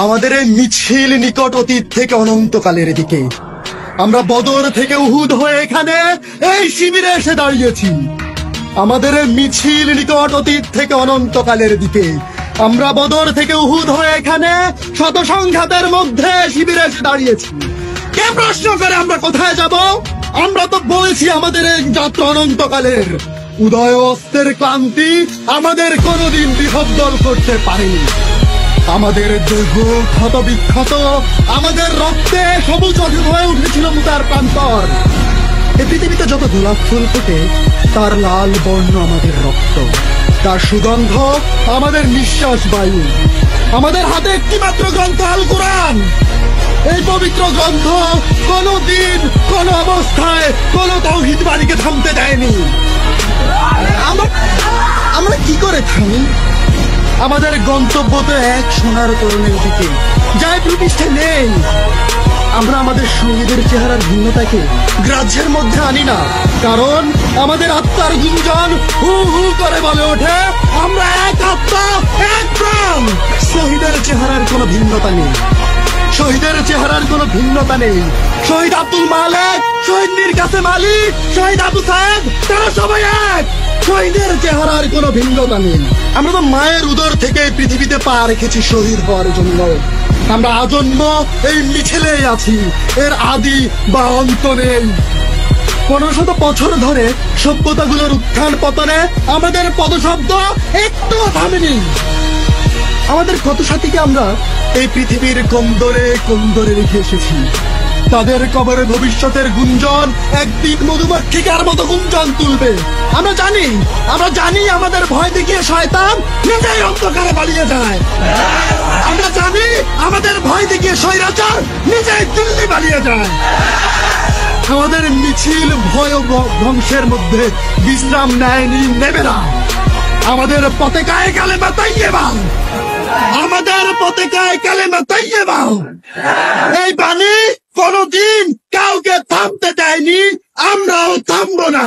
আমাদের এই মিছিল নিকট অতীত থেকে অনন্তকালের দিকে। আমরা বদর থেকে উহুদ হয়ে এখানে এই শিবিরে এসে দাঁড়িয়েছি। আমাদের এই মিছিল নিকট অতীত থেকে অনন্তকালের দিকে। আমরা বদর থেকে উহুদ হয়ে এখানে শত সংঘাতের মধ্যে শিবিরে এসে দাঁড়িয়েছি। কে প্রশ্ন করে আমরা কোথায় যাব? আমরা তো বলছি আমাদের এই যাত্রা অনন্তকালের। উদয় অস্তের ক্লান্তি আমাদের কোনোদিন বিহদ্দল করতে পারেনি। আমাদের দেহ ক্ষত বিক্ষত, আমাদের রক্তে সবুজ হয়ে উঠেছিল মুতার প্রান্তর। এই পৃথিবীতে যত গোলাপ ফুল ফোটে তার লাল বর্ণ আমাদের রক্ত, তার সুগন্ধ আমাদের নিঃশ্বাস বায়ু। আমাদের হাতে একটি মাত্র গ্রন্থ আল কোরআন। এই পবিত্র গ্রন্থ কোনদিন কোন অবস্থায় কোন তাওহীদবাদীকে থামতে দেয়নি। আমরা কি করে থামি? আমাদের গন্তব্য তো এক সোনার তরুণের দিকে, যাই প্রতিষ্ঠা নেই। আমরা আমাদের শহীদের চেহারার ভিন্নতাকে গ্রাহ্যের মধ্যে আনি না, কারণ আমাদের আত্মার গুঞ্জন হু হু করে বলে ওঠে, আমরা এক আত্মা, এক প্রাণ। শহীদের চেহারার কোনো ভিন্নতা নেই, শহীদের চেহারার কোনো ভিন্নতা নেই। শহীদ আব্দুল মালেক, শহীদ মীর কাসেম আলী, শহীদ আবু সাহেব, তারা সবাই এক। শহীদের চেহারার কোনো ভিন্নতা নেই। আমরা তো মায়ের উদর থেকে পৃথিবীতে পা রেখেছি শহীদ হওয়ার জন্য। আমরা আজন্ম এই মিছিলেই আছি, এর আদি বা অন্ত নেই। 1500 বছর ধরে সভ্যতাগুলোর উত্থান পতনে আমাদের পদশব্দ একটু থামেনি। আমাদের কত সাথীকে আমরা এই পৃথিবীর কোন্দরে কোন্দরে রেখে এসেছি। তাদের কবরে ভবিষ্যতের গুঞ্জন একদিন মধুমাক্ষিকার মতো গুঞ্জন তুলবে। আমরা জানি আমাদের ভয় দেখিয়ে শয়তান নিজেই অন্ধকারে পালিয়ে যায়। আমরা জানি আমাদের ভয় দেখিয়ে স্বৈরাচার নিজেই দিল্লি পালিয়ে যায়। আমাদের মিছিল ভয় ও ধ্বংসের মধ্যে বিশ্রাম নেয়নি, নেবে না। আমাদের পতাকায় কালেমা তাইয়্যিবা, আমাদের পতাকায় কালেমা তাইয়্যিবা। এই বাণী কোনদিন কাউকে থামতে দেয়নি, আমরাও থামবো না।